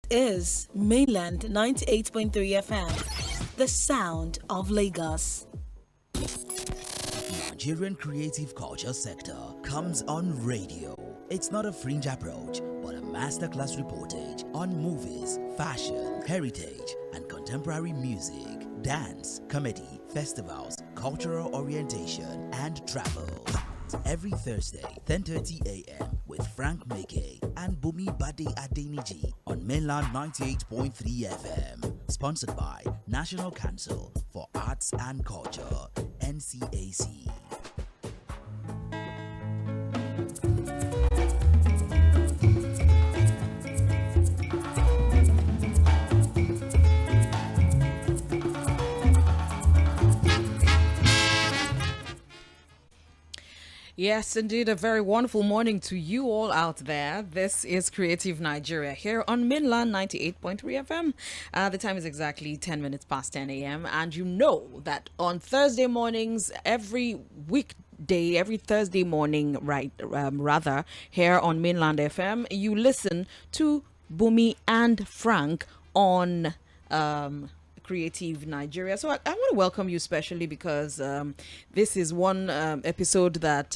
is Mainland 98.3 FM, the sound of Lagos. Nigerian creative culture sector comes on radio. It's not a fringe approach, but a masterclass reportage on movies, fashion, heritage, and contemporary music, dance, comedy, festivals, cultural orientation, and travel. Every Thursday, 10:30 a.m. with Frank Meke and Bunmi Bade on Mainland 98.3 FM. Sponsored by National Council for Arts and Culture, NCAC. Yes, indeed, a very wonderful morning to you all out there. This is Creative Nigeria here on Mainland 98.3 FM. The time is exactly 10 minutes past 10 a.m. And you know that on Thursday mornings, every Thursday morning, rather, here on Mainland FM, you listen to Bunmi and Frank on Creative Nigeria. So I want to welcome you especially because this is one episode that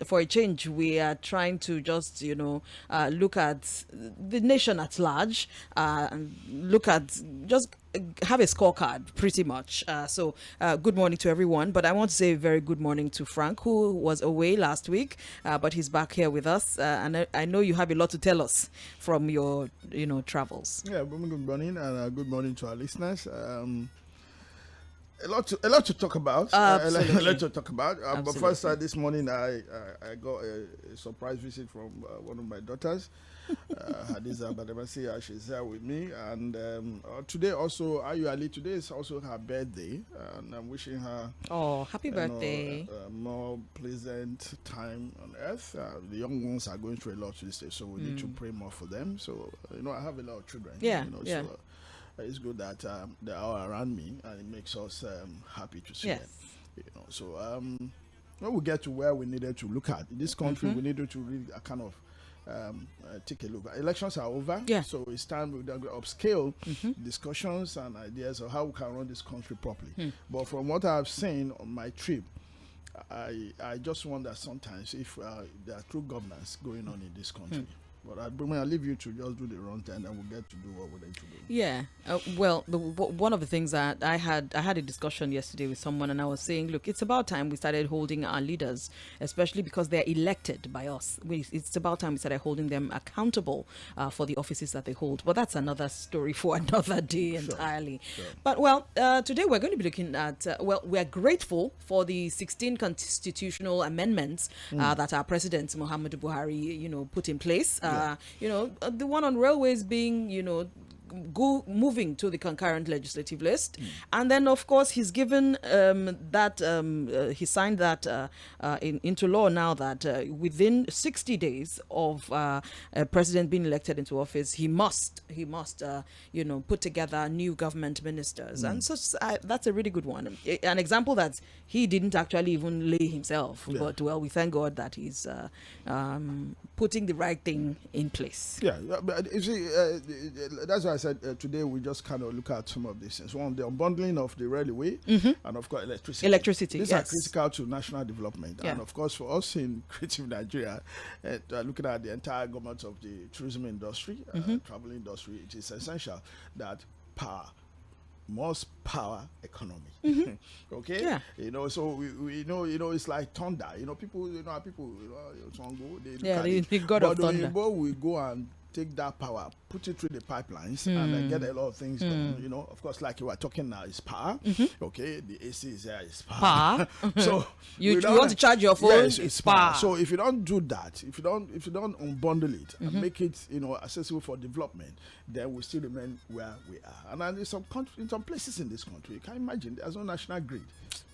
for a change we are trying to just look at the nation at large, look at just have a scorecard pretty much. So good morning to everyone, but I want to say a very good morning to Frank, who was away last week, but he's back here with us, and I know you have a lot to tell us from your travels. Yeah, good morning, and good morning to our listeners. A lot to talk about. A lot to talk about. But first, this morning I got a surprise visit from one of my daughters, Hadiza Bade. She's here with me, and today today is also her birthday, and I'm wishing her happy birthday, a more pleasant time on earth. The young ones are going through a lot these days, so we need to pray more for them. So I have a lot of children. So it's good that they are around me, and it makes us happy to see them. So when we get to where we needed to look at in this country, we needed to really kind of take a look. Elections are over, so it's time we upscale discussions and ideas of how we can run this country properly. But from what I've seen on my trip, I just wonder sometimes if there are true governance going on in this country. But I'll leave you to just do the wrong thing, and then we'll get to do what we need to do. Yeah. One of the things that I had a discussion yesterday with someone, and I was saying, look, it's about time we started holding our leaders, especially because they're elected by us. It's about time we started holding them accountable for the offices that they hold. But that's another story for another day entirely. Sure. But today we're going to be looking at, we're grateful for the 16 constitutional amendments that our President Muhammadu Buhari, put in place. The one on railways being, moving to the concurrent legislative list. And then, of course, he's given he signed that into law now that within 60 days of a president being elected into office, he must put together new government ministers. And so that's a really good one. An example that he didn't actually even lay himself. Yeah. But, we thank God that he's putting the right thing in place. Yeah, but you see, that's why I said today we just kind of look at some of these things. One, the unbundling of the railway, and of course electricity. These are critical to national development. Yeah. And of course for us in Creative Nigeria, looking at the entire government of the tourism industry, travel industry, it is essential that most power economy. Okay? Yeah. So we know, it's like thunder. People, the god of thunder. But we go and take that power, put it through the pipelines, and then get a lot of things done. Of course, like you are talking now, is power. Okay, the AC is there, is power. So you want to charge your phone? Yes, it's power. So if you don't do that, if you don't unbundle it and make it accessible for development, then we still remain where we are. And then in some places in this country, you can imagine there's no national grid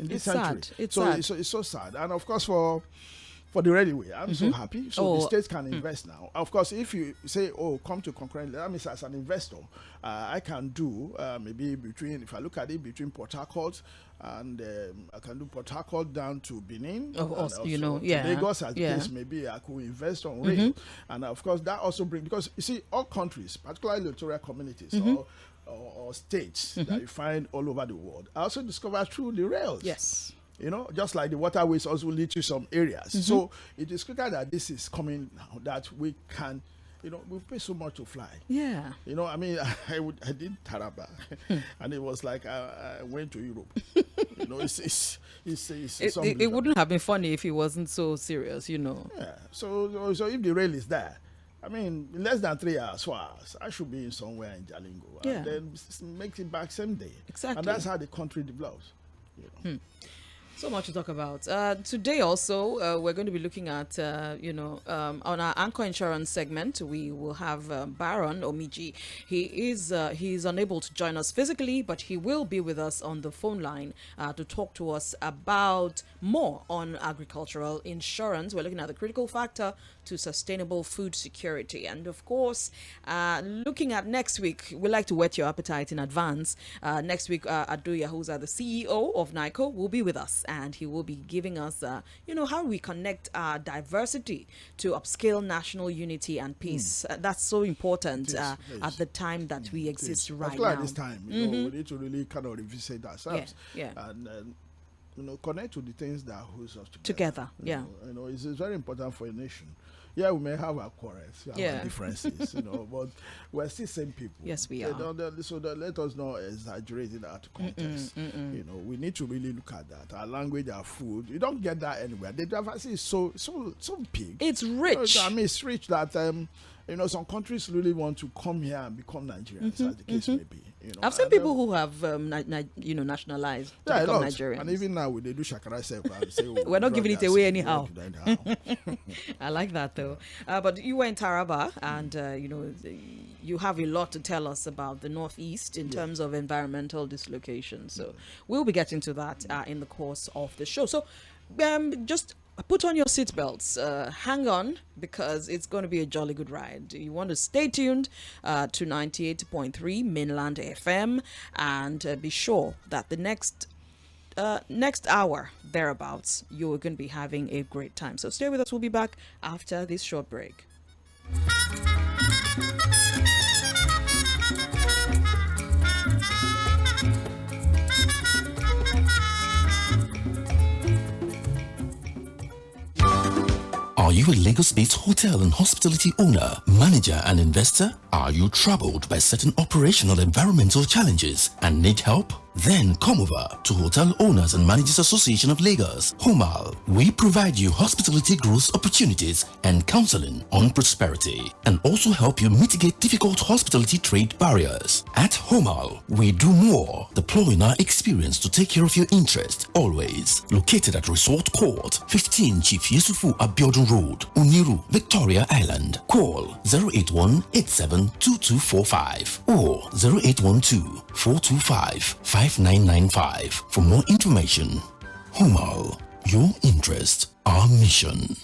in this century. Sad. It's sad. So it's so sad. And of course for for the railway. I'm so happy. So the states can Mm. invest now. Of course, if you say, oh, come to concurrent, that means as an investor, I can do maybe between, if I look at it, between Port Harcourt and I can do Port Harcourt down to Benin. Oh, and also, you also know, to yeah. Lagos as Yeah. case, maybe I could invest on rail. And of course, that also brings, because you see, all countries, particularly littoral communities or states that you find all over the world, are also discovered through the rails. Yes. You know, just like the waterways also lead to some areas. So it is clear that this is coming now, that we can, you know, we pay so much to fly. Yeah. You know, I mean, I did Taraba, and it was like I went to Europe. You know, it's It wouldn't have been funny if it wasn't so serious, you know. Yeah. So if the rail is there, I mean, in less than 3 hours, 4 hours, I should be somewhere in Jalingo, Yeah. and then make it back same day. Exactly. And that's how the country develops. You know. So much to talk about. Today also, we're going to be looking at, on our Anchor Insurance segment, we will have Baron Omiji. He's unable to join us physically, but he will be with us on the phone line to talk to us about more on agricultural insurance. We're looking at the critical factor to sustainable food security. And of course, looking at next week, we like to whet your appetite in advance. Next week, Adoya, who's the CEO of NICO, will be with us, and he will be giving us, how we connect diversity to upscale national unity and peace. That's so important at the time that we exist right now. At this time, you know, we need to really kind of revisit ourselves. And connect to the things that holds us together. You know, it's very important for a nation. Yeah, we may have our quarrels, our differences, but we're still same people. Yes, we are. So let us not exaggerate it out of context. You know, we need to really look at that. Our language, our food, you don't get that anywhere. The diversity is so big. It's rich. I mean, it's rich that some countries really want to come here and become Nigerians, as the case may be. I've seen people who have, nationalized to become Nigerians. And even now, when they do Shakara self, I say, we're not giving it away anyhow. I like that though. But you were in Taraba, and you have a lot to tell us about the Northeast in terms of environmental dislocation. So we'll be getting to that in the course of the show. So just put on your seatbelts, hang on, because it's going to be a jolly good ride. You want to stay tuned to 98.3 Mainland FM, and be sure that the next hour thereabouts, you're going to be having a great time. So stay with us. We'll be back after this short break. Are you a Lagos-based hotel and hospitality owner, manager and investor? Are you troubled by certain operational environmental challenges and need help? Then come over to Hotel Owners and Managers Association of Lagos, HOMAL. We provide you hospitality growth opportunities and counseling on prosperity, and also help you mitigate difficult hospitality trade barriers. At HOMAL, we do more, deploying our experience to take care of your interest, always. Located at Resort Court, 15 Chief Yusufu Abiodun Road, Uniru, Victoria Island. Call 081-872245 or 0812-425-5995 for more information. HOMAL, your interest, our mission.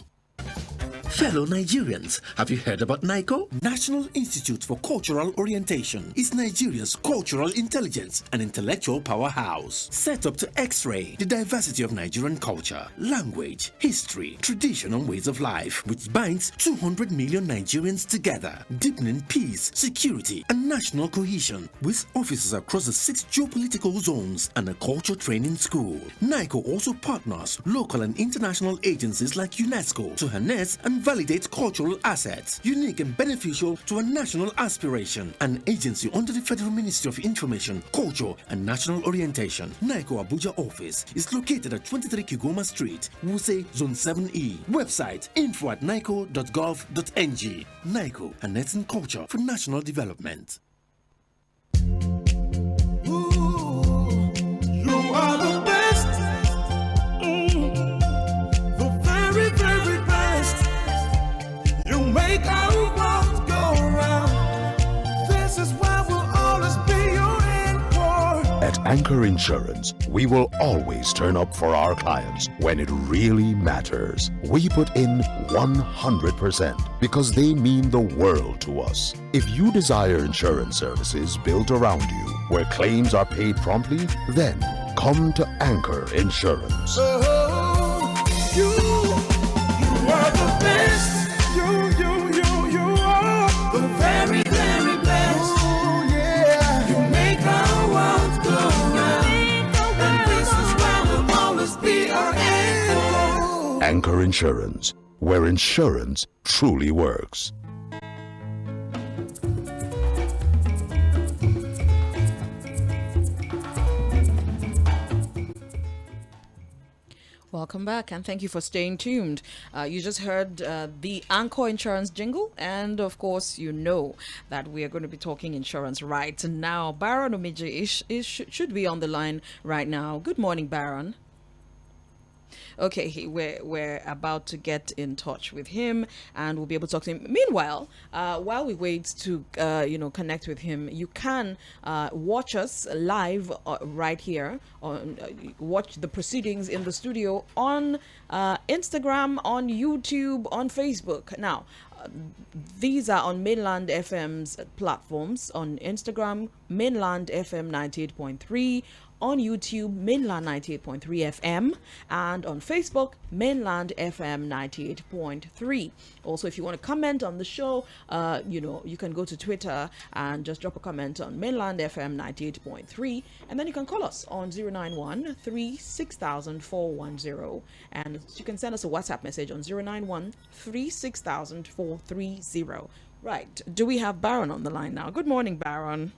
Fellow Nigerians, have you heard about NICO? National Institute for Cultural Orientation is Nigeria's cultural intelligence and intellectual powerhouse. Set up to X-ray the diversity of Nigerian culture, language, history, tradition and ways of life, which binds 200 million Nigerians together, deepening peace, security and national cohesion, with offices across the 6 geopolitical zones and a culture training school. NICO also partners local and international agencies like UNESCO to harness and validate cultural assets, unique and beneficial to a national aspiration. An agency under the Federal Ministry of Information, Culture and National Orientation. NICO Abuja office is located at 23 Kigoma Street, Wuse, Zone 7E. Website info@nico.gov.ng. NICO, harnessing culture for national development. At Anchor Anchor Insurance, we will always turn up for our clients when it really matters. We put in 100% because they mean the world to us. If you desire insurance services built around you, where claims are paid promptly, then come to Anchor Insurance. You are the best. You are the very, very best. Oh, yeah. You make our world go round. And this is why we'll always be our Anchor. Anchor Insurance, where insurance truly works. Welcome back, and thank you for staying tuned. You just heard the Anchor Insurance jingle, and of course, you know that we are going to be talking insurance right now. Baron Omije should be on the line right now. Good morning, Baron. Okay, we're about to get in touch with him, and we'll be able to talk to him. Meanwhile, while we wait to connect with him, you can watch us live right here. Watch the proceedings in the studio on Instagram, on YouTube, on Facebook. Now, these are on Mainland FM's platforms. On Instagram, Mainland FM 98.3. On YouTube, Mainland 98.3 FM, and on Facebook, Mainland FM 98.3. Also, if you want to comment on the show, you can go to Twitter and just drop a comment on Mainland FM 98.3, and then you can call us on 091 36000 410, and you can send us a WhatsApp message on 091 36000 430. Right. Do we have Baron on the line now? Good morning, Baron.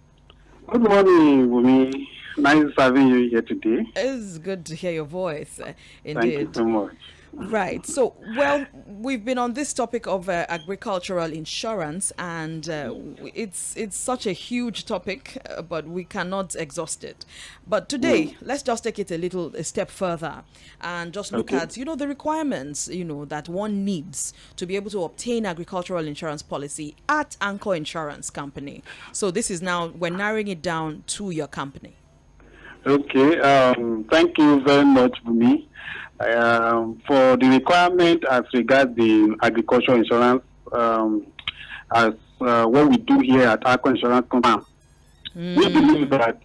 Good morning, Bunmi. Nice having you here today. It's good to hear your voice. Indeed. Thank you so much. Right. So, well, we've been on this topic of agricultural insurance, and it's such a huge topic, but we cannot exhaust it. But today, let's just take it a step further and just look at, the requirements, that one needs to be able to obtain agricultural insurance policy at Anchor Insurance Company. So this is now, we're narrowing it down to your company. Okay. Thank you very much, Bunmi. For the requirement as regards the agricultural insurance, as what we do here at Anchor Insurance Company, we believe that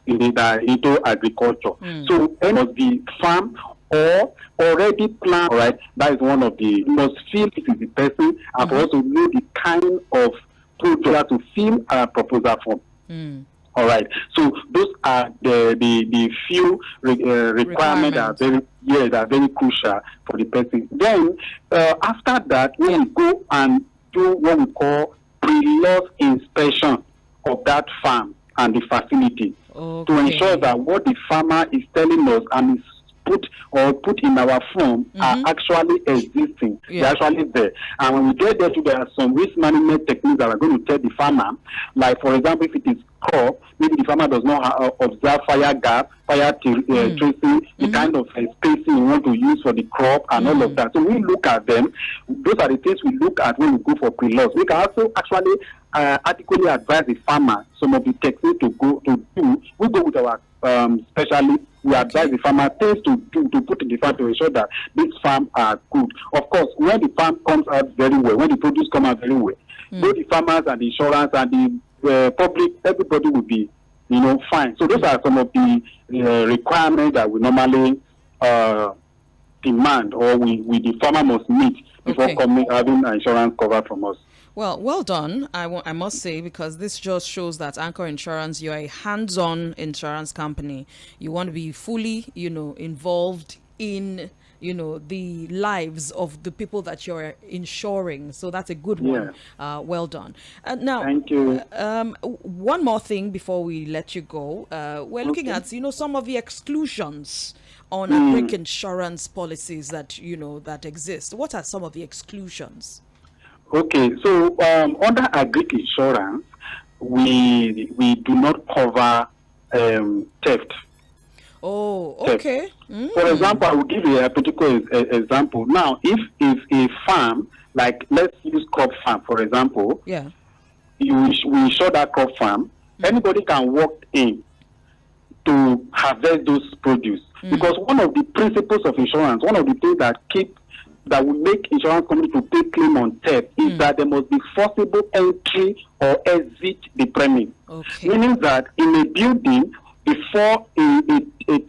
into agriculture. So any of the farm or already planned, right? That is one of the must feel it is the person, and for us to know the kind of product to fill a proposal form. All right. So those are the few requirements that are very crucial for the person. Then after that, we will go and do what we call pre-loss inspection of that farm and the facility to ensure that what the farmer is telling us and is put in our form are actually existing. They're actually there. And when we get there, there are some risk management techniques that are going to tell the farmer, like for example, if it is crop, maybe the farmer does not observe fire gap, fire tracing, the kind of spacing we want to use for the crop and all of that. So we look at them. Those are the things we look at when we go for pre-loss. We can also actually adequately advise the farmer some of the techniques to do. We go with our specialists. We advise the farmer things to do to put in the farm to ensure that these farms are good. Of course, when the farm comes out very well, when the produce comes out very well, both the farmers and the insurance and the public, everybody will be, fine. So those are some of the requirements that we normally demand, or the farmer must meet before having insurance cover from us. Well done, I must say, because this just shows that Anchor Insurance, you're a hands-on insurance company. You want to be fully, involved in, the lives of the people that you're insuring. So that's a good one. Well done. Now, thank you. One more thing before we let you go. We're looking at, some of the exclusions on agric insurance policies that, that exist. What are some of the exclusions? Okay, so under agric insurance, we do not cover theft. Oh, okay. For example, I will give you a particular example. Now, if a farm, like let's use crop farm, for example, we insure that crop farm, anybody can walk in, to harvest those produce. Because one of the principles of insurance, one of the things that will make insurance company to take claim on theft is that there must be forcible entry or exit the premise. Okay. Meaning that in a building, before a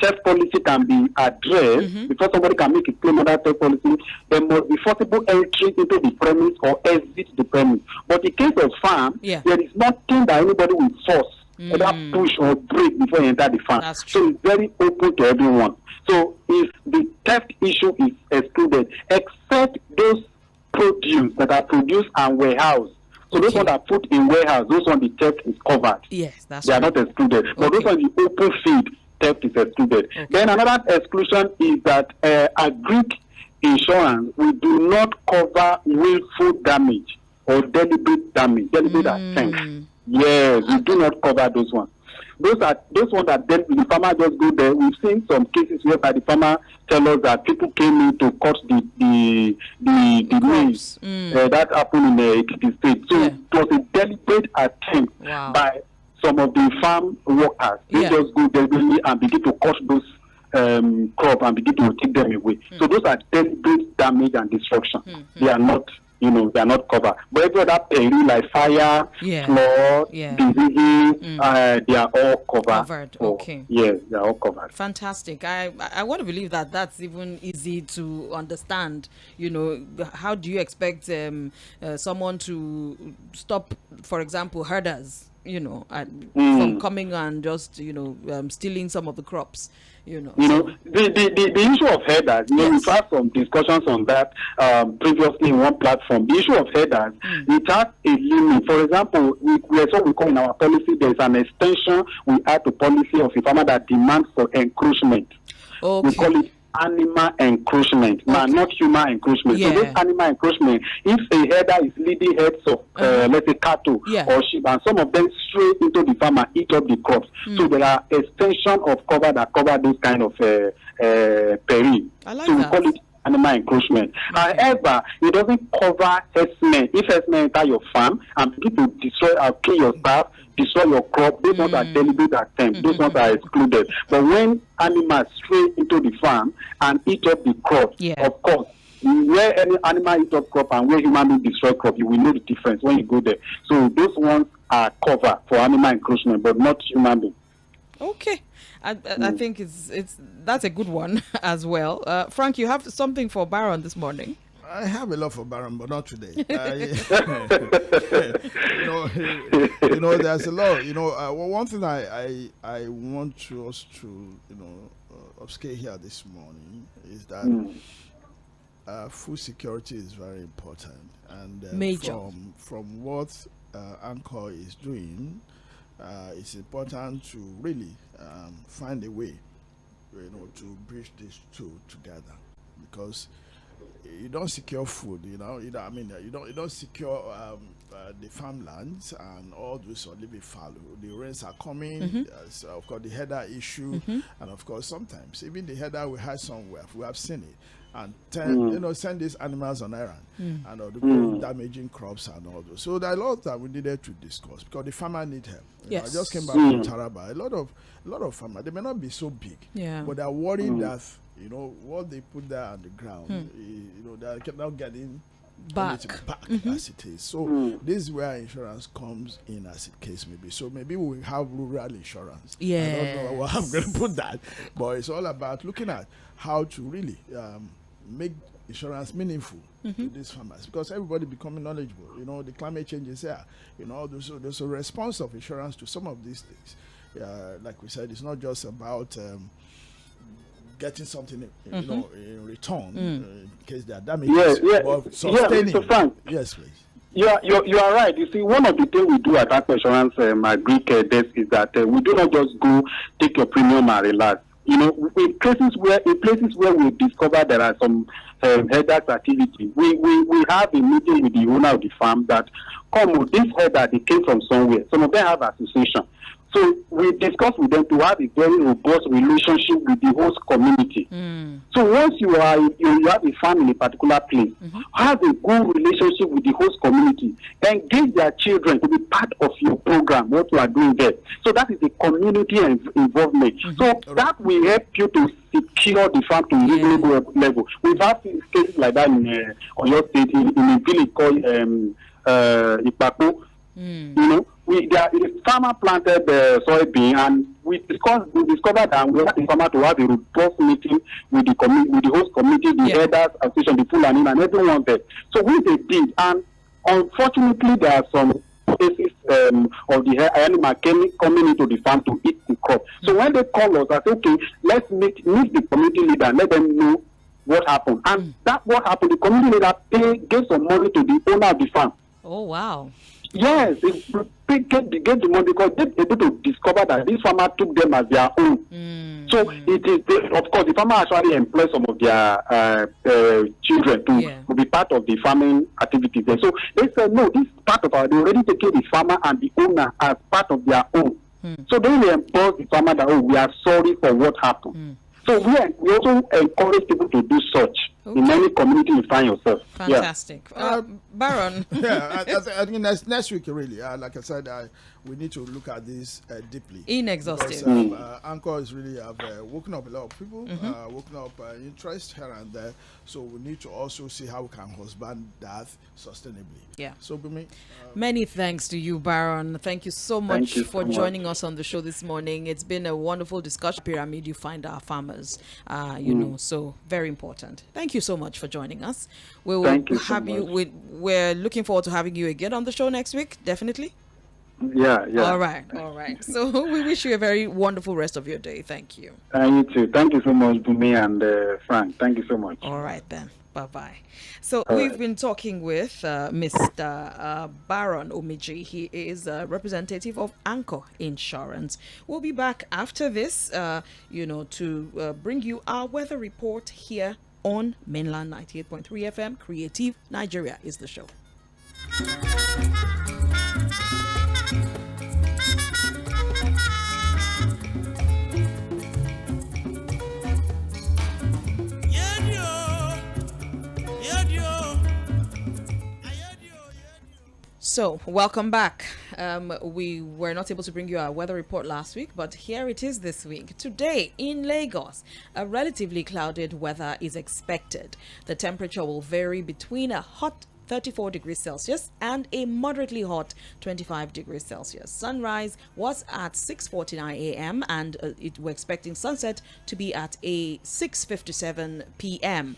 theft policy can be addressed, before somebody can make a claim on that theft policy, there must be forcible entry into the premise or exit the premise. But in case of farm, there is nothing that anybody will force, either push or break before you enter the farm. So it's very open to everyone. So if the theft issue is excluded, except those produce that are produced and warehoused. So those ones that are put in warehouse, those ones the theft is covered. Yes, that's They are not excluded. But those ones the open field, theft is excluded. Then another exclusion is that agric insurance, we do not cover willful damage or deliberate damage, deliberate attempt. Yes, we do not cover those ones. Those ones that then the farmer just go there. We've seen some cases where the farmer tell us that people came in to cut the maize. That happened in the state. So it was a deliberate attempt by some of the farm workers. They just go there and begin to cut those crop and begin to take them away. So those are deliberate damage and destruction. They are not. They are not covered. But every other peril like fire, flood, diseases, they are all covered. Okay. Yes, they are all covered. Fantastic. I want to believe that that's even easy to understand. How do you expect someone to stop, for example, herders, from coming and just, stealing some of the crops? The issue of headers, we've had some discussions on that previously in one platform. The issue of headers, it has a limit. For example, what we call in our policy, there's an extension we add to policy of a farmer that demands for encroachment. Okay. We call it animal encroachment, not human encroachment. So this animal encroachment, if a herder is leading herds of, let's say, cattle or sheep, and some of them stray into the farm and eat up the crops. So there are extension of cover that cover those kind of peril. So we call it animal encroachment. However, it doesn't cover herdsmen. If herdsmen enter your farm and begin to destroy or kill your staff, destroy your crop, those ones are deliberate attempts. Those ones are excluded. But when animals stray into the farm and eat up the crop, of course, where any animal eat up crop and where human being destroy crop, you will know the difference when you go there. So those ones are covered for animal encroachment, but not human being. Okay. I think that's a good one as well. Frank, you have something for Baron this morning? I have a lot for Baron, but not today. There's a lot. One thing I want us to upscale here this morning is that food security is very important, and major from what Anchor is doing. It's important to really find a way, to bridge these two together, because you don't secure food, you don't secure the farmlands and all those or live fallow. The rains are coming. So of course the header issue, and of course sometimes even the header we had somewhere, we have seen it. And send these animals on errand and go damaging crops and all those. So there are a lot that we needed to discuss because the farmer need help. I just came back from Taraba. A lot of farmers, they may not be so big, but they're worried that what they put there on the ground, they're not getting back as it is. So this is where insurance comes in as it case may be. So maybe we have rural insurance. I don't know how I'm going to put that, but it's all about looking at how to really make insurance meaningful to these farmers, because everybody becoming knowledgeable. The climate change is here. There's a response of insurance to some of these things. Like we said, it's not just about getting something in return in case they are damaged. But sustaining. So Frank, yes, please. You are right. You see, one of the things we do at Aqua Insurance, my Greek desk, is that we do not just go take your premium and relax. In places where we discover there are some headers activity, we have a meeting with the owner of the farm that this header, they came from somewhere. Some of them have association. So we discuss with them to have a very robust relationship with the host community. So once you have a farm in a particular place, have a good relationship with the host community, engage their children to be part of your program, what you are doing there. So that is a community involvement. So that will help you to secure the farm to a reasonable level. We've had cases like that in Oyo State, in a village called Ipapo. You know, the farmer planted soybean, and we discovered that we had the farmer to have a robust meeting with the host community, the elders association, the Fulani, and everyone there. So we did, and unfortunately there are some cases of the animal coming into the farm to eat the crop. So when they call us, I say, okay, let's meet the community leader and let them know what happened. And that what happened, the community leader gave some money to the owner of the farm. Oh, wow. Yes, they get the money because they were able to discover that this farmer took them as their own. So it is, of course, the farmer actually employs some of their children to be part of the farming activities there. So they said, no, this part of they already take the farmer and the owner as part of their own. So they will empower the farmer that, we are sorry for what happened. So we also encourage people to do such in any community you find yourself. Fantastic. Baron. I think next week, really, like I said, we need to look at this deeply. Inexhaustive. Because, Anchor is really woken up a lot of people, woken up interest here and there. So we need to also see how we can husband that sustainably. Yeah. So, Bunmi, many thanks to you, Baron. Thank you so much for joining us on the show this morning. It's been a wonderful discussion. Pyramid, you find our farmers, you know, so very important. Thank you so much for joining us. We will have you. We're looking forward to having you again on the show next week. Definitely. Yeah. All right. So we wish you a very wonderful rest of your day. Thank you. You too. Thank you so much, Bunmi and Frank. Thank you so much. All right then. Bye-bye. So we've been talking with Mr. Baron Omiji. He is a representative of Anchor Insurance. We'll be back after this, to bring you our weather report here on Mainland 98.3 FM. Creative Nigeria is the show. So, welcome back. We were not able to bring you our weather report last week, but here it is this week. Today in Lagos, a relatively clouded weather is expected. The temperature will vary between a hot 34 degrees Celsius and a moderately hot 25 degrees Celsius. Sunrise was at 6:49 a.m. and we're expecting sunset to be at a 6:57 p.m.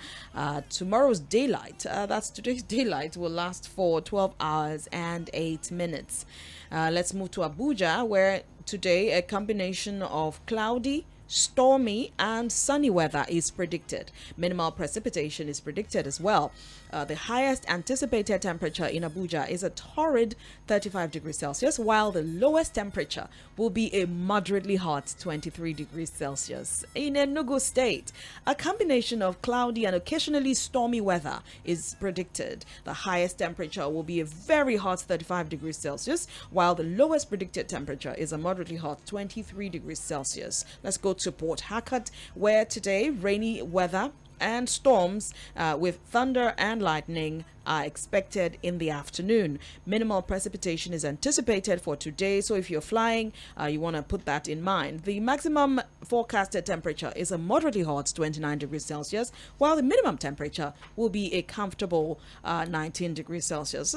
Tomorrow's daylight, that's today's daylight, will last for 12 hours and 8 minutes. Let's move to Abuja, where today a combination of cloudy, stormy and sunny weather is predicted. Minimal precipitation is predicted as well. The highest anticipated temperature in Abuja is a torrid 35 degrees Celsius, while the lowest temperature will be a moderately hot 23 degrees Celsius. In Enugu State, a combination of cloudy and occasionally stormy weather is predicted. The highest temperature will be a very hot 35 degrees Celsius, while the lowest predicted temperature is a moderately hot 23 degrees Celsius. Let's go to Port Harcourt, where today rainy weather and storms with thunder and lightning are expected in the afternoon. Minimal precipitation is anticipated for today, so if you're flying, you want to put that in mind. The maximum forecasted temperature is a moderately hot 29 degrees Celsius, while the minimum temperature will be a comfortable 19 degrees Celsius.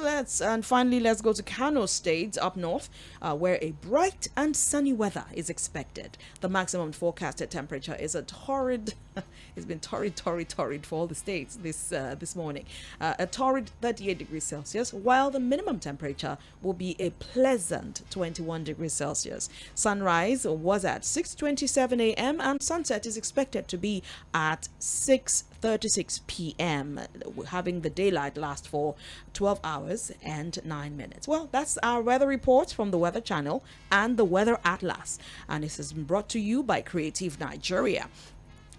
Finally, let's go to Kano State up north, where a bright and sunny weather is expected. The maximum forecasted temperature is a torrid it's been torrid for all the states this morning. A torrid 38 degrees Celsius, while the minimum temperature will be a pleasant 21 degrees Celsius. Sunrise was at 6:27 a.m. and sunset is expected to be at 6:36 p.m., having the daylight last for 12 hours and 9 minutes. Well, that's our weather report from the Weather Channel and the Weather Atlas, and this has been brought to you by Creative Nigeria.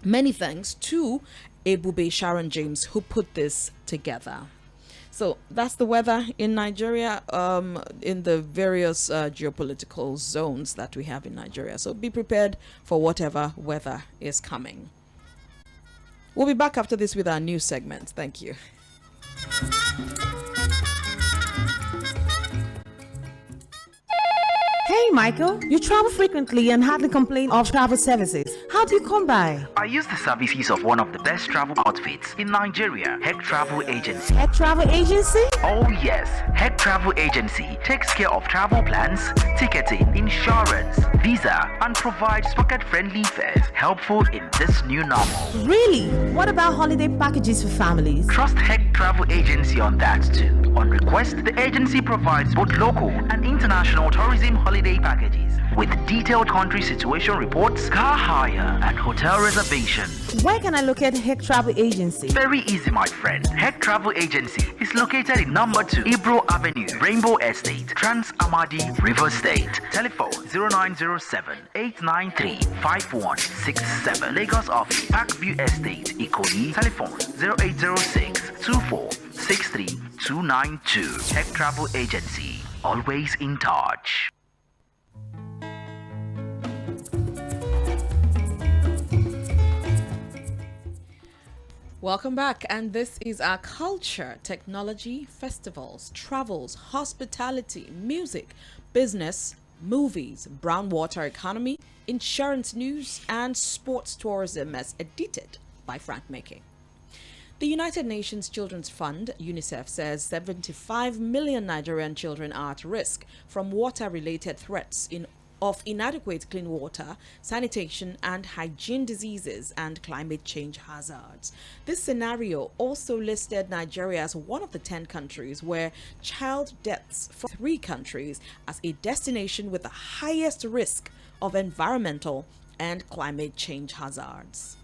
Many thanks to Ebube Sharon James, who put this together. So that's the weather in Nigeria, in the various geopolitical zones that we have in Nigeria. So be prepared for whatever weather is coming. We'll be back after this with our news segment. Thank you. Hey, Michael, you travel frequently and hardly complain of travel services. How do you come by? I use the services of one of the best travel outfits in Nigeria, Heck Travel Agency. Heck Travel Agency? Oh yes, Heck Travel Agency takes care of travel plans, ticketing, insurance, visa, and provides pocket-friendly fares helpful in this new normal. Really? What about holiday packages for families? Trust Heck Travel Agency on that too. On request, the agency provides both local and international tourism holiday packages with detailed country situation reports, car hire, and hotel reservation. Where can I locate Heck Travel Agency? Very easy, my friend. Heck Travel Agency is located in number 2 Ibro Avenue, Rainbow Estate, Trans Amadi, River State. Telephone 0907 893 5167. Lagos office, Parkview Estate, Ikoyi. Telephone 0806 24 63292. Heck Travel Agency, always in touch. Welcome back, and this is our culture, technology, festivals, travels, hospitality, music, business, movies, brown water economy, insurance news, and sports tourism as edited by Frank Meke. The United Nations Children's Fund, UNICEF, says 75 million Nigerian children are at risk from water-related threats of inadequate clean water, sanitation and hygiene diseases, and climate change hazards. This scenario also listed Nigeria as one of the 10 countries where child deaths from 3 countries as a destination with the highest risk of environmental and climate change hazards.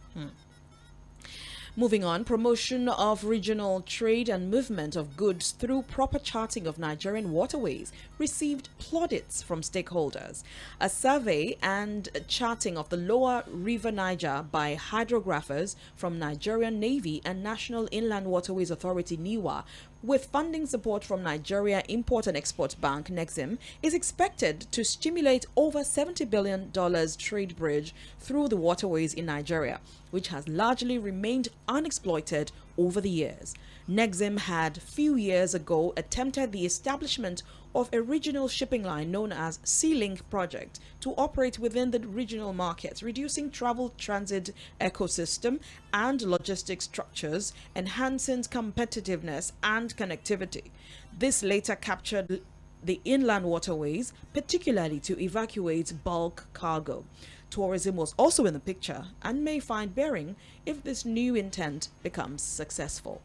Moving on, promotion of regional trade and movement of goods through proper charting of Nigerian waterways received plaudits from stakeholders. A survey and charting of the lower River Naija by hydrographers from Nigerian Navy and National Inland Waterways Authority (NIWA), with funding support from Nigeria Import and Export Bank (Nexim), is expected to stimulate over $70 billion trade bridge through the waterways in Nigeria, which has largely remained unexploited over the years. Nexim had few years ago attempted the establishment of a regional shipping line known as Sea-Link project to operate within the regional markets, reducing travel transit ecosystem and logistic structures, enhancing competitiveness and connectivity. This later captured the inland waterways, particularly to evacuate bulk cargo. Tourism was also in the picture and may find bearing if this new intent becomes successful.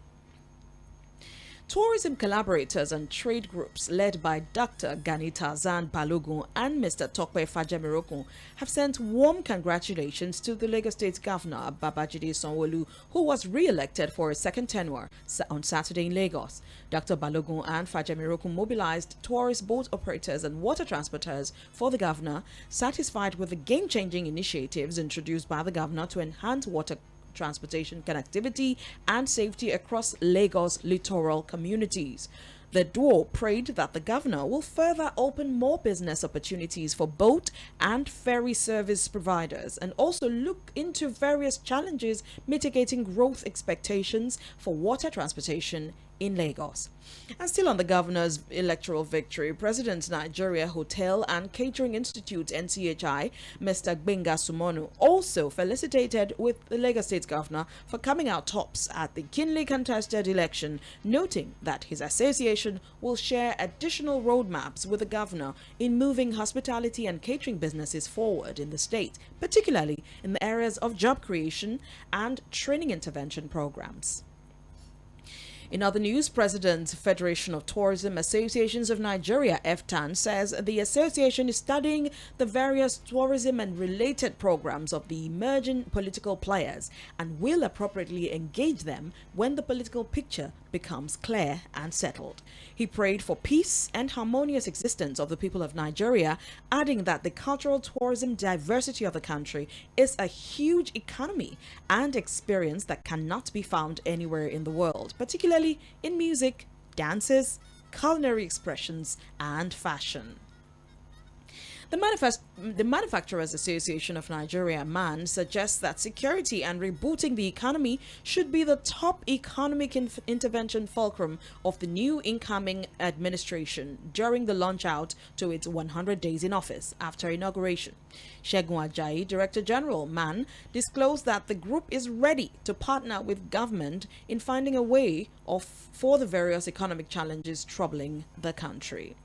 Tourism collaborators and trade groups led by Dr. Gani Tarzan Balogun and Mr. Tokwe Fajemirokun have sent warm congratulations to the Lagos State Governor Babajide Sanwo-Olu, who was re-elected for a second tenure on Saturday in Lagos. Dr. Balogun and Fajemirokun mobilized tourist boat operators and water transporters for the governor, satisfied with the game-changing initiatives introduced by the governor to enhance water transportation connectivity and safety across Lagos littoral communities. The duo prayed that the governor will further open more business opportunities for boat and ferry service providers and also look into various challenges mitigating growth expectations for water transportation in Lagos. And still on the governor's electoral victory, President Nigeria Hotel and Catering Institute (NCHI), Mr. Gbenga Sumonu, also felicitated with the Lagos State governor for coming out tops at the keenly contested election, noting that his association will share additional roadmaps with the governor in moving hospitality and catering businesses forward in the state, particularly in the areas of job creation and training intervention programs. In other news, President Federation of Tourism Associations of Nigeria, FTAN, says the association is studying the various tourism and related programs of the emerging political players and will appropriately engage them when the political picture becomes clear and settled. He prayed for peace and harmonious existence of the people of Nigeria, adding that the cultural tourism diversity of the country is a huge economy and experience that cannot be found anywhere in the world, particularly in music dances, culinary expressions, and fashion. The Manufacturers Association of Nigeria, MAN, suggests that security and rebooting the economy should be the top economic intervention fulcrum of the new incoming administration during the launch out to its 100 days in office after inauguration. Segun Ajayi, Director General, MAN, disclosed that the group is ready to partner with government in finding a way for the various economic challenges troubling the country.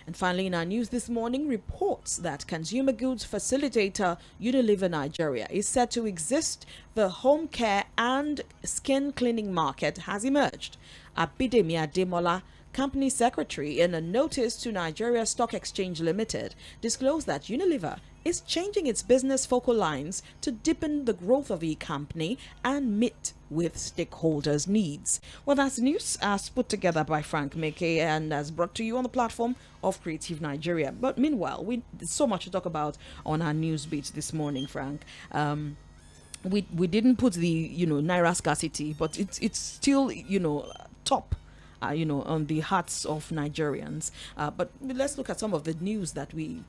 And finally, in our news this morning, reports that consumer goods facilitator Unilever Nigeria is set to exist the home care and skin cleaning market has emerged. Abidemi Ademola, company secretary, in a notice to Nigeria Stock Exchange Limited, disclosed that Unilever is changing its business focal lines to deepen the growth of the company and meet with stakeholders' needs. Well, that's news as put together by Frank Meke and as brought to you on the platform of Creative Nigeria. But meanwhile, there's so much to talk about on our news beat this morning, Frank. We didn't put the naira scarcity, but it's still top. On the hearts of Nigerians. But let's look at some of the news that we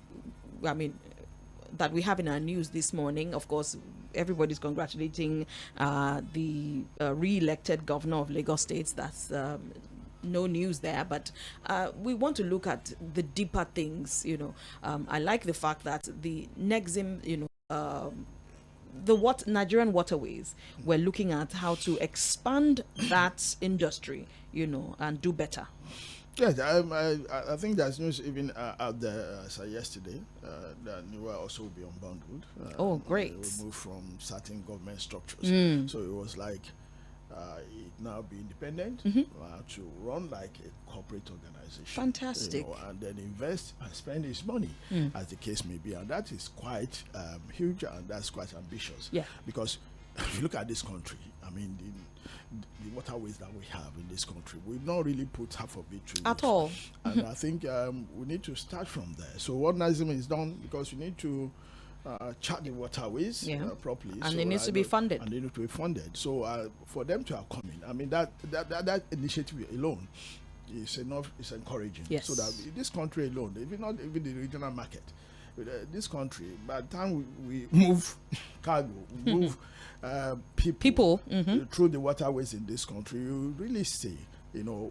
have in our news this morning. Of course, everybody's congratulating the re-elected governor of Lagos State. That's no news there, but we want to look at the deeper things. I like the fact that the Nexim, the Nigerian waterways, we're looking at how to expand that industry, and do better. Yes, I think there's news even out there yesterday that Niwa also will be unbundled. Oh, great. It will move from certain government structures. So it was like it now be independent to run like a corporate organization. Fantastic. And then invest and spend his money, as the case may be. And that is quite huge, and that's quite ambitious. Yeah. Because if you look at this country, I mean, the waterways that we have in this country, we've not really put half of it to at all. And I think we need to start from there. So what Nazim is done, because you need to chart the waterways properly, and they need to be funded. And they need to be funded. So for them to have come in, I mean that initiative alone is enough. It's encouraging. Yes. So that this country alone, even the regional market, this country, by the time we move cargo, we move people through the waterways in this country, you really see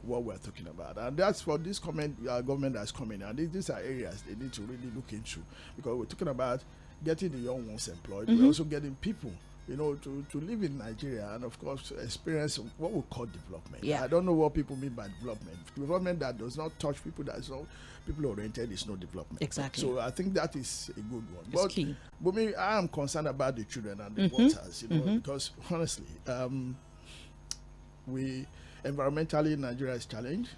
what we're talking about. And that's for this government that's coming. And these are areas they need to really look into, because we're talking about getting the young ones employed. We're also getting people to live in Nigeria and, of course, experience what we call development. Yeah. I don't know what people mean by development. Development that does not touch people, that is not people-oriented, is no development. Exactly. So I think that is a good one. It's key. But me, I am concerned about the children and the waters, because honestly, environmentally, Nigeria is challenged.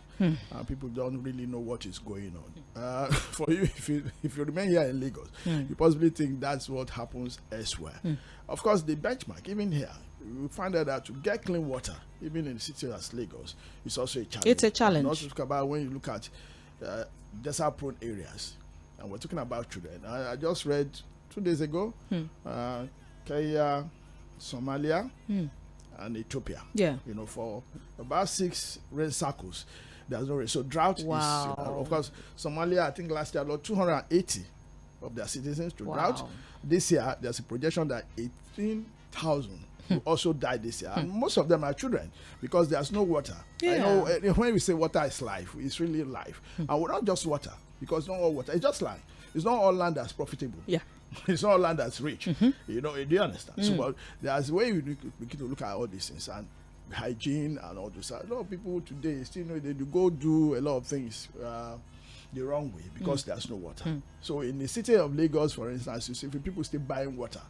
People don't really know what is going on. For you, if you remain here in Lagos, you possibly think that's what happens elsewhere. Of course, the benchmark, even here, you find out that to get clean water, even in a city as Lagos, is also a challenge. It's a challenge. Not to talk about when you look at desert-prone areas, and we're talking about children. I just read 2 days ago, Kenya, Somalia, and Ethiopia. Yeah. For about 6 rain cycles, there's no rain. So drought is, of course, Somalia, I think last year, lost 280 of their citizens to drought. This year, there's a projection that 18,000 will also die this year. And most of them are children, because there's no water. Yeah. I know when we say water is life, it's really life. And we're not just water, because not all water, it's just land. It's not all land that's profitable. Yeah. It's not all land that's rich. Do you understand? So, but there's a way we need to look at all these things, and hygiene and all this. A lot of people today still they go do a lot of things the wrong way, because there's no water. So in the city of Lagos, for instance, you see people still buying water,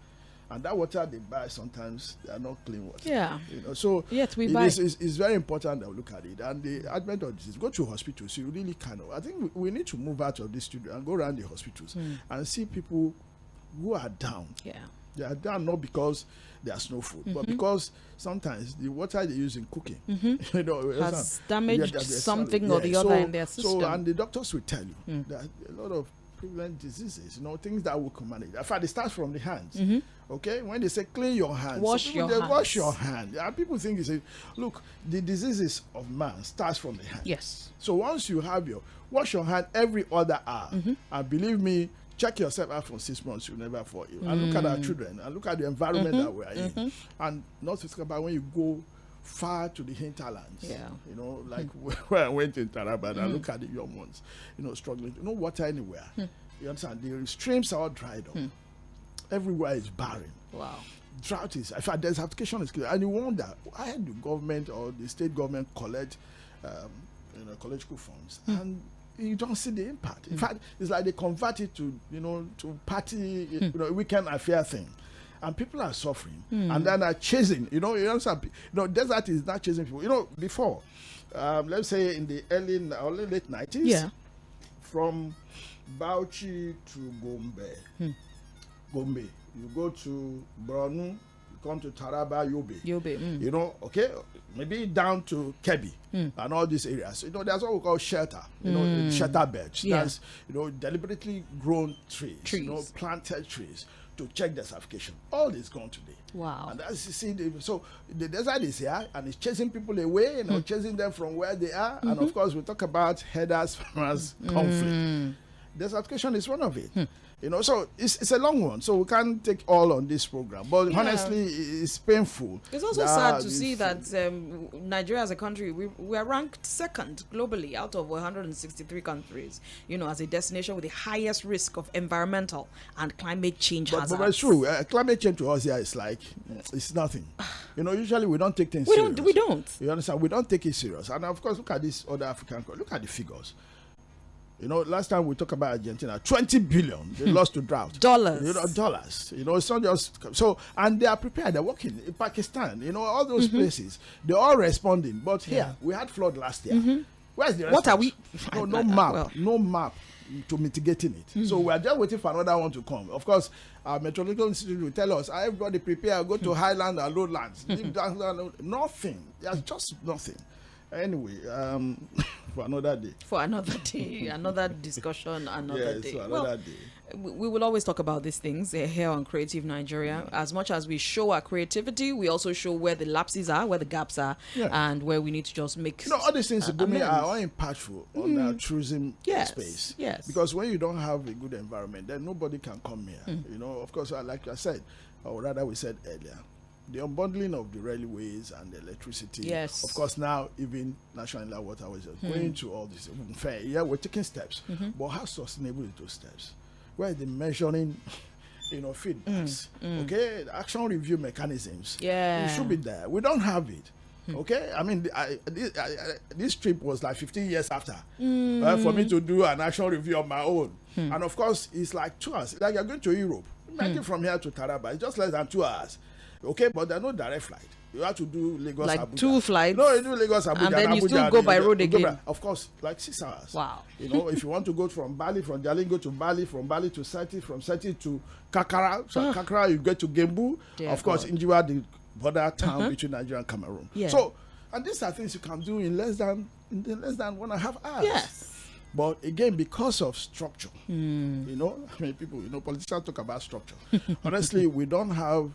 and that water they buy sometimes they are not clean water. Yeah. So yes, it's very important that we look at it. And the advent of this is go to hospitals. You really I think we need to move out of this studio and go around the hospitals and see people who are down. Yeah. They are down not because there's no food, but because sometimes the water they use in cooking, has damaged something or the other in their system. So, and the doctors will tell you that a lot of prevalent diseases, things that we can manage. In fact, it starts from the hands. Okay, when they say clean your hands, wash your hands. Wash your hand. People think you say, look, the diseases of man starts from the hand. Yes. So once you have wash your hand every other hour, and believe me, check yourself out for 6 months, you'll never fall ill. And look at our children, and look at the environment that we are in, and not to talk about when you go far to the hinterlands. Yeah. Like where I went in Taraba, and look at the young ones, struggling. No water anywhere. You understand? The streams are all dried up. Everywhere is barren. Wow. Drought is, in fact, desertification is clear. And you wonder why the government or the state government collect ecological funds, and you don't see the impact. In fact, it's like they convert it to, to party, weekend affair thing. And people are suffering, and then are chasing. You understand? Desert is not chasing people. Before, let's say in the early or late 90s, from Bauchi to Gombe, you go to Borno, you come to Taraba, Yobe. Okay, maybe down to Kebbi and all these areas. There's what we call shelter. Shelter beds. Yeah. That's deliberately grown trees. Planted trees to check desertification. All is gone today. Wow. And that's so the desert is here and it's chasing people away, chasing them from where they are. And of course, we talk about herders farmers conflict. Desertification is one of it. So it's a long one, so we can't take all on this program. But honestly, it's painful. It's also sad to see that Nigeria as a country, we are ranked second globally out of 163 countries, as a destination with the highest risk of environmental and climate change hazards. But it's true. Climate change to us here is like, it's nothing. Usually we don't take things serious. We don't. You understand? We don't take it serious. And of course, look at this other African country. Look at the figures. Last time we talked about Argentina, 20 billion they lost to drought. Dollars. Dollars. It's not just so, and they are prepared. They're working in Pakistan. All those places. They're all responding. But here we had flood last year. Where's the response? What are we? No map. No map to mitigating it. So we are just waiting for another one to come. Of course, our Meteorological Institute will tell us, everybody prepare, go to highland and lowlands. Nothing. There's just nothing. Anyway, for another day. Another discussion, another day. So another day. We will always talk about these things here on Creative Nigeria. As much as we show our creativity, we also show where the lapses are, where the gaps are, and where we need to just make. All these things Bunmi, are all impactful on our tourism space. Yes. Because when you don't have a good environment, then nobody can come here. Of course, like I said, or rather we said earlier, the unbundling of the railways and the electricity. Yes. Of course, now even National Inland Waterways are going to all this. Fair, yeah, we're taking steps. But how sustainable are those steps? Where the measuring, feedbacks. Okay, the action review mechanisms. Yeah. It should be there. We don't have it. Okay, I mean, this trip was like 15 years after for me to do an action review of my own. And of course, it's like 2 hours. Like you're going to Europe. Imagine from here to Taraba, it's just less than 2 hours. Okay, but there's no direct flight. You have to do Lagos like Abuja. 2 flights. No, you do Lagos Abuja. And then you Abuja, still go by road again. Of course, like 6 hours. Wow. If you want to go from Bali, from Jalingo to Bali, from Bali to Seti, from Seti to Kakara. So Kakara, you get to Gembu. Of course, Injiwa, the border town between Nigeria and Cameroon. Yeah. So, and these are things you can do in less than 1.5 hours. Yes. But again, because of structure, people, politicians talk about structure. Honestly, we don't have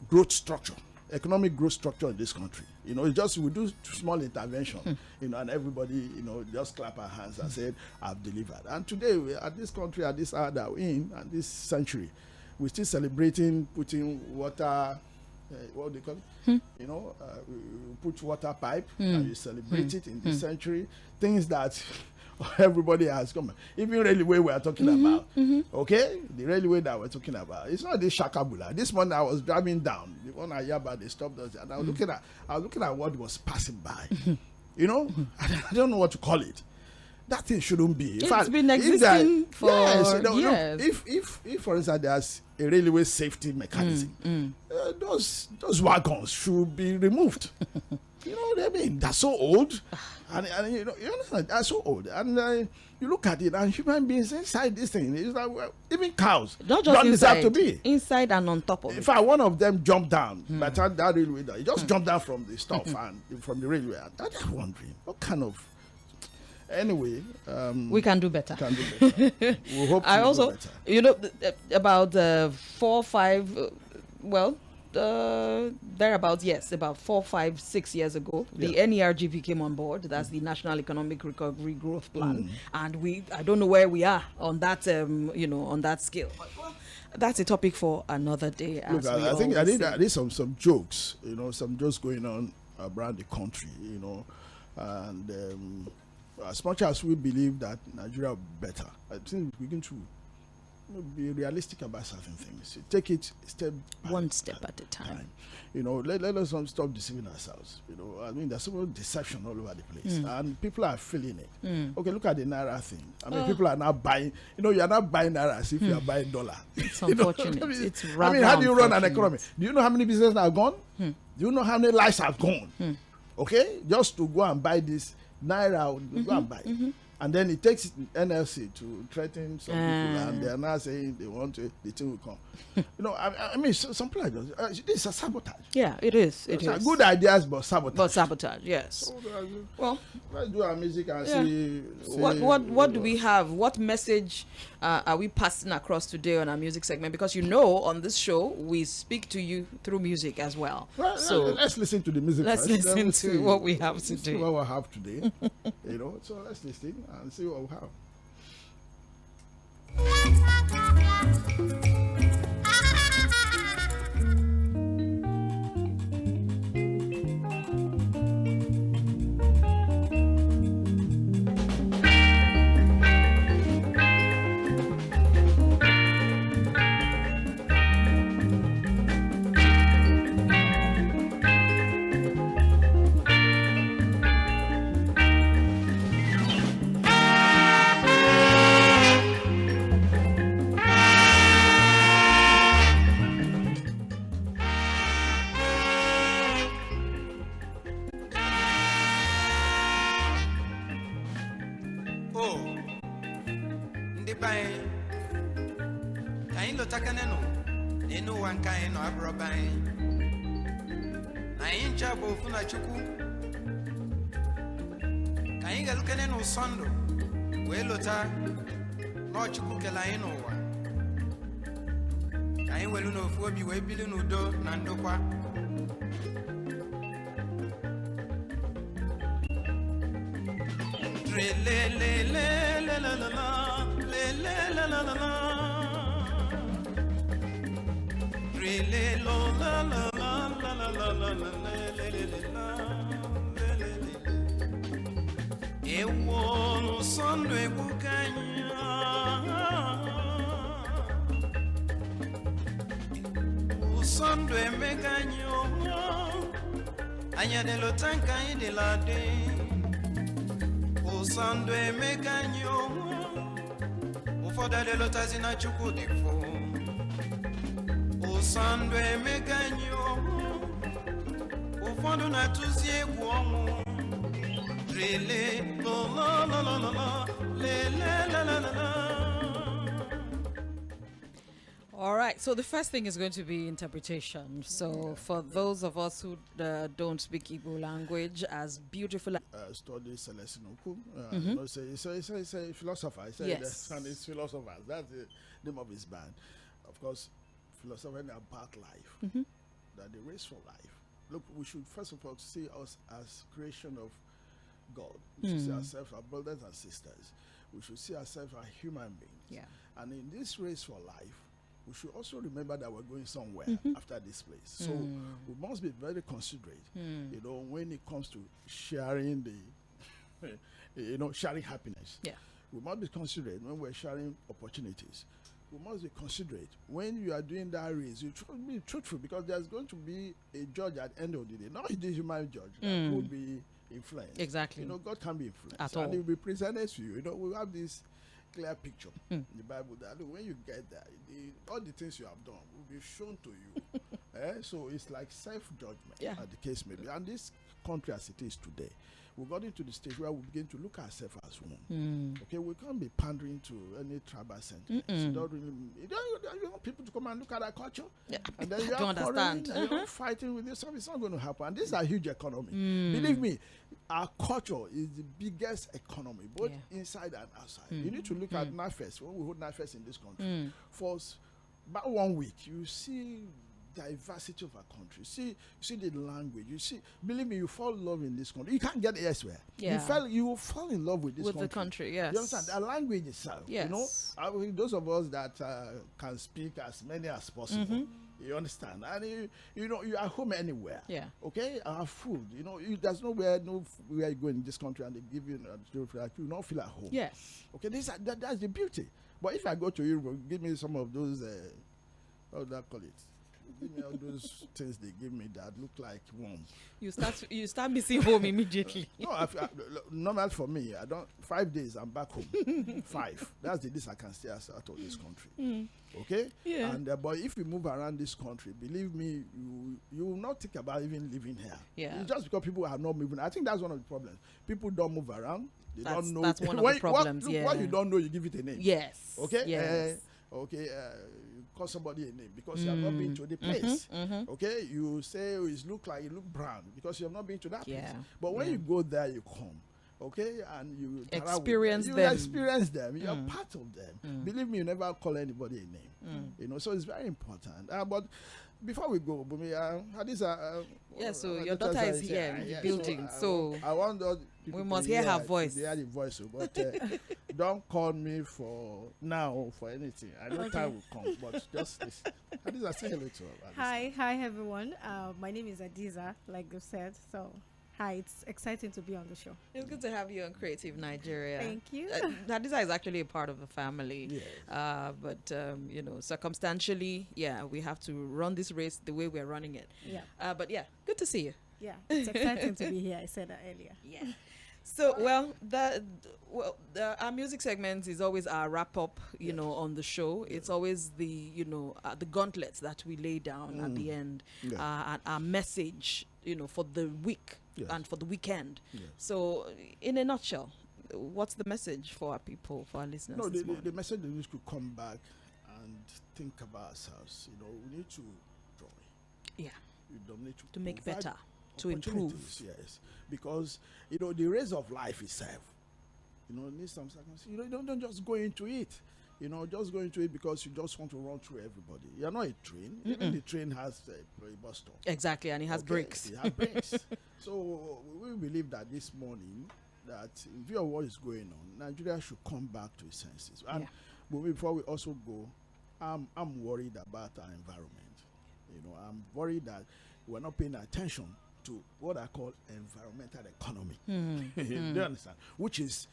growth structure, economic growth structure in this country. It's just we do small intervention, and everybody, just clap our hands and say, "I've delivered." And today, at this country, at this hour that we're in, at this century, we're still celebrating putting water. What do they call it? We put water pipe and you celebrate it in this century. Things that everybody has come. Even railway we are talking about. Okay, the railway that we're talking about. It's not this Shakabula. This morning I was driving down. The one I hear about, they stopped us, and I was looking at what was passing by. I don't know what to call it. That thing shouldn't be. It's been existing for years. If for instance there's a railway safety mechanism, those wagons should be removed. You know what I mean? They're so old, and you understand? They're so old, and you look at it, and human beings inside this thing, it's like even cows don't inside, deserve to be inside and on top of it. In fact, one of them jumped down. By the time that railway, he just jumped down from the stuff and from the railway. And I'm just wondering what kind of. Anyway, we can do better. We hope I also, do better. you know, about 4 or 5, thereabouts, yes, about 4, 5, 6 years ago, the NERGP came on board. That's the National Economic Recovery Growth Plan, and I don't know where we are on that, on that scale. But, well, that's a topic for another day. Look, I think there's some jokes, some jokes going on around the country, and as much as we believe that Nigeria will be better, I think we're going to be realistic about certain things. Take it one step at a time. Let us not stop deceiving ourselves. I mean, there's so much deception all over the place, and people are feeling it. Okay, look at the Naira thing. I mean, people are now buying. You're not buying Naira as if you are buying dollar. It's unfortunate. It's rather I mean, how do you run an economy? Do you know how many businesses have gone? Do you know how many lives have gone? Okay, just to go and buy this Naira, go and buy it. And then it takes NLC to threaten some people, and they are now saying they want the thing will come. I mean, some people this is a sabotage. Yeah, it is. It is. Good ideas, but sabotage. Yes. So, well, let's do our music and see. What do we have? What message are we passing across today on our music segment? Because on this show we speak to you through music as well. So let's listen to the music. Let's listen to what we have today. What we have today. So let's listen and see what we have. Sondo, Welota, no Chukukelaino. I will know if we will be Nudo, Nandoqua. Ewo sondo ebukanya Usondo emeganyo Anya de lotanka de lade Usondo emeganyo Ufoda de lotazina chukudifo Usondo emeganyo Ufondo natuzie guomo All right, so the first thing is going to be interpretation. So for those of us who don't speak Igbo language, as beautiful study Celestine Oku, it's a philosopher. Yes. And it's philosophers. That's the name of his band. Of course, philosophers about life, that the race for life. Look, we should first of all see us as creation of God. We should see ourselves as brothers and sisters. We should see ourselves as human beings. Yeah. And in this race for life, we should also remember that we're going somewhere after this place. So we must be very considerate, when it comes to sharing sharing happiness. Yeah. We must be considerate when we're sharing opportunities. We must be considerate when you are doing that race. You should be truthful, because there's going to be a judge at the end of the day. Not the human judge that will be influenced. Exactly. God can be influenced. At all. And it will be presented to you. We have this clear picture in the Bible that when you get there, all the things you have done will be shown to you. So it's like self-judgment, as the case may be. And this country as it is today, we got into the stage where we begin to look at ourselves as one. Okay, we can't be pandering to any tribal sentiments. You want people to come and look at our culture, and then you don't understand. You're fighting with yourself. It's not going to happen. And this is a huge economy. Believe me, our culture is the biggest economy, both inside and outside. You need to look at NAFES, when we hold NAFES in this country. For about 1 week, you see diversity of our country. See the language. You see, believe me, you fall in love in this country. You can't get it elsewhere. Yeah. You will fall in love with this country. The country, yes. You understand? The language itself. Yes. You know, those of us that can speak as many as possible. You understand? And you know, you are home anywhere. Yeah. Okay? Our food, you know, there's nowhere you go in this country and they give you you don't feel at home. Yes. Okay, that's the beauty. But if I go to Europe, give me some of those, how do I call it? Give me all those things they give me that look like worms. You start missing home immediately. No, normal for me. 5 days I'm back home. 5. That's the least I can stay out of this country. Okay. Yeah. And but if you move around this country, believe me, you will not think about even living here. Yeah. It's just because people are not moving. I think that's one of the problems. People don't move around. They don't know. That's one of the problems. What you don't know, you give it a name. Yes. Okay. Yes. You call somebody a name because you have not been to the place. Okay, you say it look brown because you have not been to that place. But when you go there, you come. Okay, and you experience them. You are part of them. Believe me, you never call anybody a name. You know, so it's very important. But before we go, Bunmi, so your daughter is here in the building. So I want we must hear her voice. Hear the voice, but don't call me for now for anything. I know time will come, but just this. Adiza, say hello to her. Hi everyone. My name is Adiza, like you said. So. Hi, it's exciting to be on the show. It's good to have you on Creative Nigeria. Thank you. Hadiza is actually a part of the family. Yes. But, you know, circumstantially, we have to run this race the way we're running it. Yeah. But, good to see you. Yeah, it's exciting to be here. I said that earlier. Yeah. So, our music segment is always our wrap up, you know, on the show. It's always the gauntlets that we lay down at the end, and our message, you know, for the week and for the weekend. Yeah. So, in a nutshell, what's the message for our people, for our listeners? No, the message is we could come back and think about ourselves. You know, we need to joy. Yeah. We don't need to make better. To improve, yes, because you know the race of life itself. You know, need some circumstances. You know, don't just go into it. You know, just go into it because you just want to run through everybody. You're not a train. Even the train has a bus stop. Exactly, and it has brakes. It has brakes. So we believe that this morning, that in view of what is going on, Nigeria should come back to its senses. And before we also go, I'm worried about our environment. You know, I'm worried that we're not paying attention to what I call environmental economy. Do you understand? Which is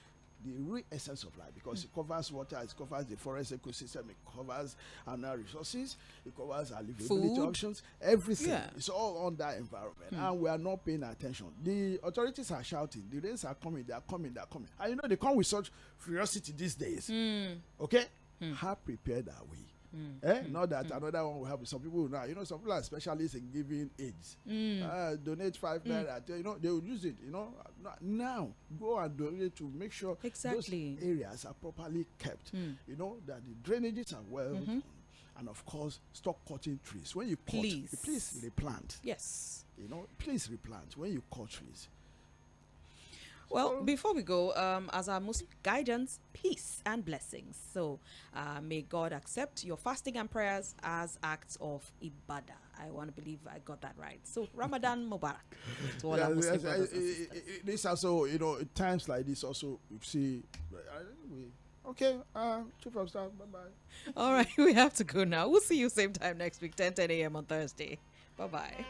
the real essence of life, because it covers water, it covers the forest ecosystem, it covers our resources, it covers our livability options, everything. Yeah. It's all on that environment, and we are not paying attention. The authorities are shouting, the rains are coming, they are coming. And you know, they come with such ferocity these days. Okay? How prepared are we? Not that another one will happen. Some people now, you know, some people are specialists in giving aids. Donate 5 naira. You know, they will use it. You know, now go and donate to make sure those areas are properly kept. You know, that the drainages are well done. And of course, stop cutting trees. When you cut, please replant. Yes. You know, please replant when you cut trees. Well, before we go, as our Muslim guidance, peace and blessings. So may God accept your fasting and prayers as acts of ibadah. I want to believe I got that right. So Ramadan Mubarak to all our Muslim brothers and sisters. This also, you know, at times like this also, you see, okay, Chief of Staff, bye-bye. All right, we have to go now. We'll see you same time next week, 10 a.m. on Thursday. Bye-bye.